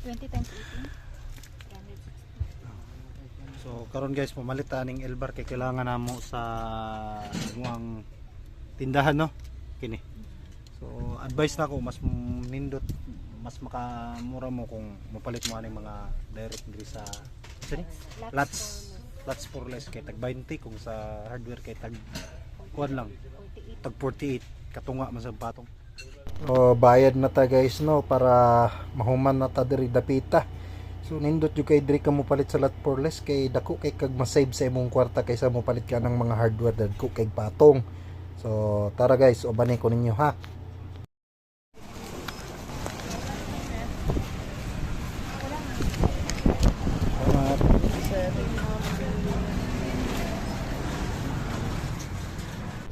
20 times 18. 360. So karon guys, pamalit ning L-bar kay kailangan namo sa imuang tindahan no. Kini. So advice na ko mas nindot, mas makamura mo kung mapalit mo aning mga direct diri sa lots for less kay tag 20 kung sa hardware kay tag kuan lang 48. tag 48 katunga man sa patong. O bayad na ta guys no para mahuman na ta diri dapita. So nindot yung kay diri ka mo palit sa lot for less kay dako kay kag masave sa imong kwarta kaysa mo palit ka ng mga hardware dako kay patong. So tara guys, ubanay ko ninyo ha.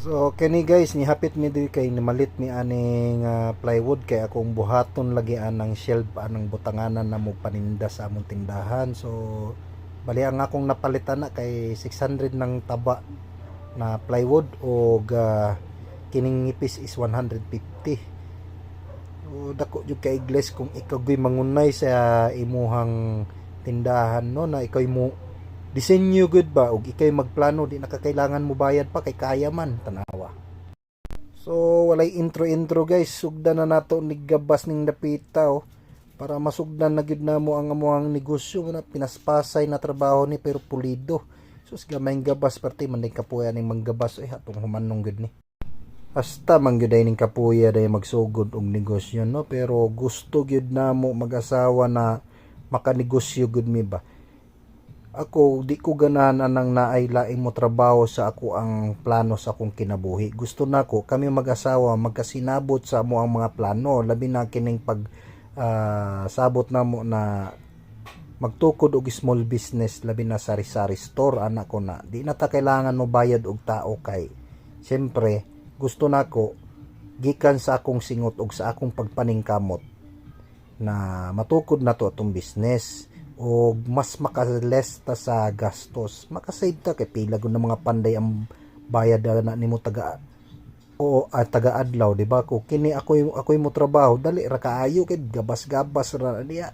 So kani guys, nihapit mi diri kay nimalit mi aning plywood kay akong buhaton lagi anang shelf anang butanganan na mo paninda sa among tindahan. So bali ang akong napalitan na kay 600 ng taba na plywood o kining ngipis is 150. So dako jud kay glass kung ikaw gyud mangunay sa imuhang tindahan no na ikaw mo disenyo good ba ug ikay magplano di nakakailangan mo bayad pa kay kaya man tanawa. So walay intro guys, sugdan na nato ni gabas ning dapita para masugdan na gid namo ang amuang negosyo na pinaspasay na trabaho ni pero pulido. So gamay gabas parte man din kapuya ning manggabas atong humanong gid ni. Hasta man gyud ning kapuya day magsugod og negosyo no pero gusto gyud namo mag-asawa na makanegosyo gud mi ba. Ako di ko ganahan anang naay laing mo trabaho sa ako ang plano sa akong kinabuhi. Gusto nako kami mag-asawa magkasinabot sa amo ang mga plano labi na kining pag sabot namo na magtukod og small business labi na sari-sari store anak ko na. Di na ta kailangan mo bayad og tao kay syempre gusto nako gikan sa akong singot og sa akong pagpaningkamot na matukod na to atong business o mas makaless ta sa gastos, makasave ta kay pila gud ng mga panday ang bayad na nimo taga taga adlaw di ba ko kini ako mo trabaho dali ra kaayo kay gabas-gabas ra diya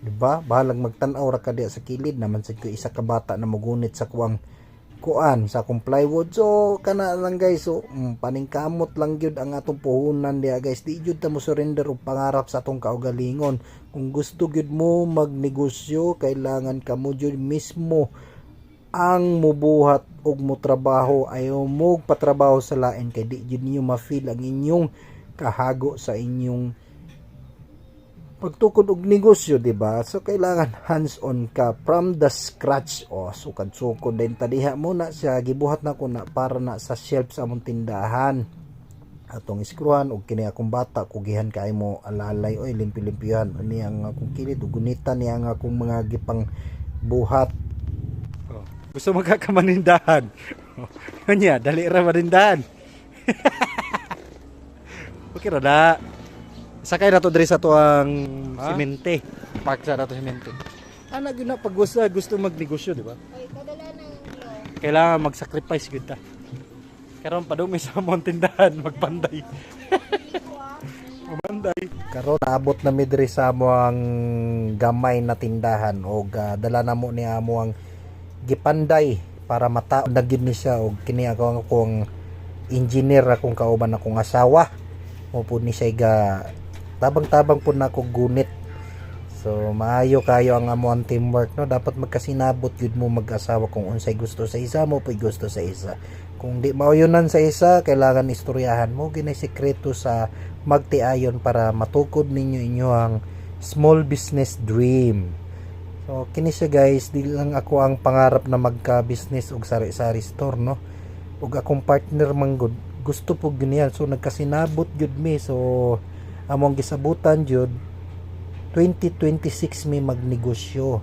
di ba bahalag magtan-aw ra ka diya sa kilid naman sa isa ka bata na mogunit sa kuwang kuan sa akong plywood. So kana lang guys, so paningkamot lang gyud ang atong puhunan diya guys, di gyud ta mo surrender og pangarap sa atong kaugalingon. Kung gusto gyud mo magnegosyo kailangan kamo gyud mismo ang mubuhat og mo trabaho, ayaw mo patrabaho sa lain kay di gyud niyo ma-feel ang inyong kahago sa inyong pagtukod og negosyo, di ba? So kailangan hands-on ka from the scratch. Sukad-sukod din tadiha mo na siya gibuhat na ko na para na sa shelf sa among tindahan. Atong iskruhan og kini akong bata kugihan kay mo alalay oy limpi-limpihan ani ang akong kilid ug gunitan ni ang akong mga gipang buhat. Gusto magkakamanindahan. Kanya dali ra manindahan. Okay ra da. Sakay na to diri sa tuang simente. Park sa nato simente. Ana gyud na pag gusto magnegosyo, di ba? Ay, kadala ng Kailangan mag-sacrifice gyud ta. Karon padumi sa tindahan magpanday. Magpanday. Karon naabot na mi diri sa amuang gamay na tindahan og dala na mo ni amo ang gipanday para mataod na gyud ni siya og kini akong engineer akong kauban akong asawa. Mo pud ni siya tabang-tabang po na ako gunit. So maayo kayo ang amuang teamwork no, dapat magkasinabot yun mo mag-asawa kung unsay gusto sa isa mo po gusto sa isa. Kung di mauyunan sa isa kailangan istoryahan mo ginay sekreto sa magtiayon para matukod ninyo inyong small business dream. So kini siya guys, di lang ako ang pangarap na magka-business og sari-sari store no, ug akong partner man gusto po ganyan. So nagkasinabot jud mi, so among gisabutan jud 2026 mi magnegosyo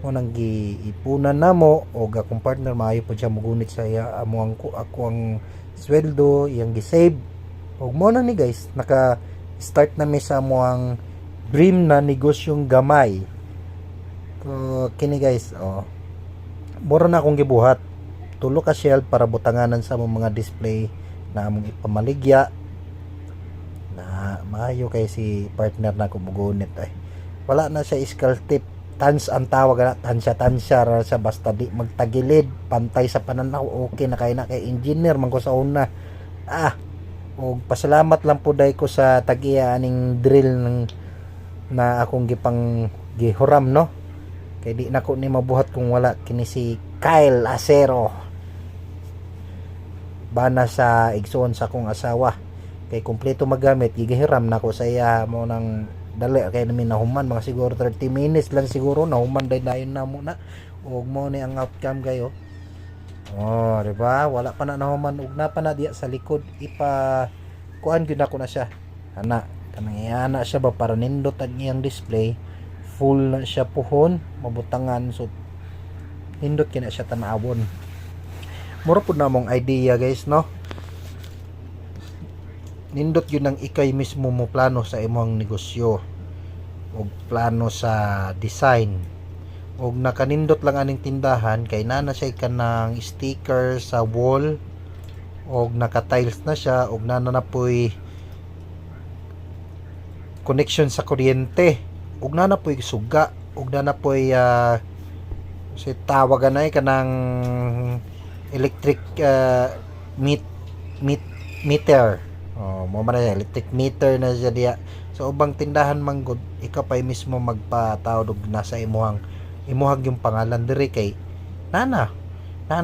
mo nang giipunan namo og akong partner maayo po siya mogunit sa iya amo ako ang sweldo iyang gisave og mo na ni guys naka start na mi sa amo ang dream na negosyong gamay. So kini guys mura na akong gibuhat tulo ka shelf para butanganan sa mga display na among ipamaligya na maayo kay si partner na kumugunit ay wala na siya skull tip. Tans ang tawag na, tansya ra siya, basta di magtagilid, pantay sa pananaw, okay na kay engineer man ko sa una. Og pasalamat lang po dai ko sa tag-iya aning drill na akong gihuram, no, kay di na ko ni mabuhat kung wala kini si Kyle Acero bana sa igsoon sa akong asawa, kay kumpleto magamit, gigihiram na ko sa iya mo nang dali, kay namin nahuman mga siguro 30 minutes lang siguro nahuman dahil dayon na muna, ug mo ni ang outcome kayo. Di ba, wala pa na nahuman, ug na pa na diya sa likod, kuan gyud ako na siya ana, kanang iana siya ba para nindot ang iyang display, full na siya puhon, mabutangan, so nindot kina siya tanawon. Mura po na mong idea guys, no, nindot yun ang ikay mismo mo plano sa imong negosyo o plano sa design, o nakanindot lang aning tindahan kay nana siya kanang sticker sa wall o naka-tiles na siya, o nana na po'y connection sa kuryente, o nana po'y suga, o nana po'y si tawagan na kanang electric meter. Mo man na electric meter na siya diya. So ubang tindahan man gud, ikaw pa mismo magpatawag og nasa imuhang yung pangalan diri kay nana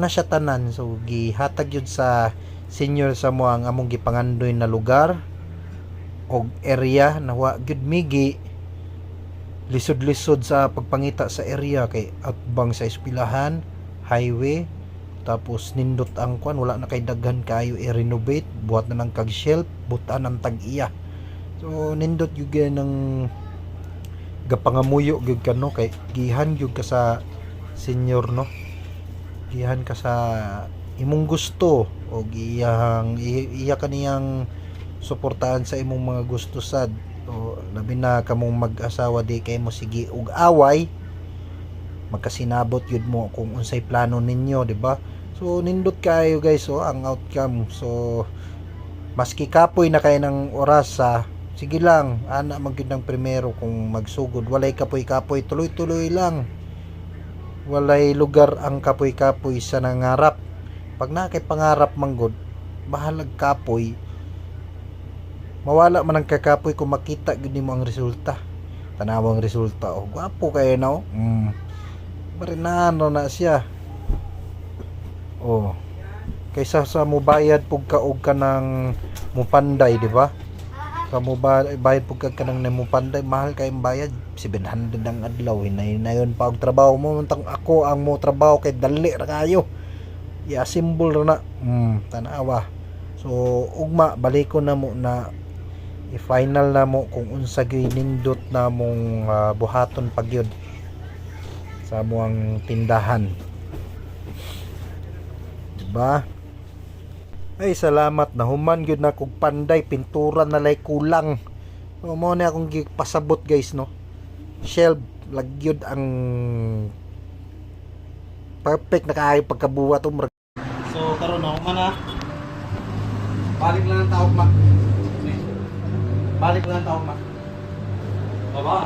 siya tanan. So gihatag yun sa senior sa mo ang among gipangandoy na lugar og area na wa gyud migi lisod-lisod sa pagpangita sa area, kay outbang sa espilahan, highway, tapos nindot ang kwan, wala na kay daghan kayo i-renovate, buhat na ng kag shelf, butan ng tag-iya. So nindot yung ng gapangamuyo gyud ka, no, kay gihan gyud ka sa senior, no, gihan ka sa imong gusto o iya kaniyang suportahan sa imong mga gusto sad. So labi na kamong mag-asawa di kay mo sige og away, magkasinabot yun mo kung unsay plano ninyo, di ba? So nindot kayo guys, so ang outcome, so maski kapoy na kayo ng oras, sige lang, ana magyud ng primero kung magsugod, walay kapoy tuloy lang, walay lugar ang kapoy sa nangarap. Pag na kay pangarap manggod, bahalag kapoy, mawala man ang kakapoy kung makita gud nimo ang resulta, tanawang resulta, gwapo kayo, no, marinano na siya. Kaysa sa mubayad pug kaog ka ng mupanday, di ba? Sa mubayad pug ka ng mupanday, mahal kay bayad 700 ang adlaw, hinayon pa og trabaho mo, mantang ako ang mo trabaho kay dali ra kayo. Simbol ra na. Tanawa. So ugma baliko na mo na i-final na mo kung unsa gyud nindot na mong buhaton pagyud sa muang tindahan, diba? Ay salamat na human gyud na kog panday, pintura na lay kulang. So mo na akong gipasabot guys, no, shelf lagyod ang perfect na kaayo pagkabuhat. So karon na human na, balik lang ang tawag ma, baba.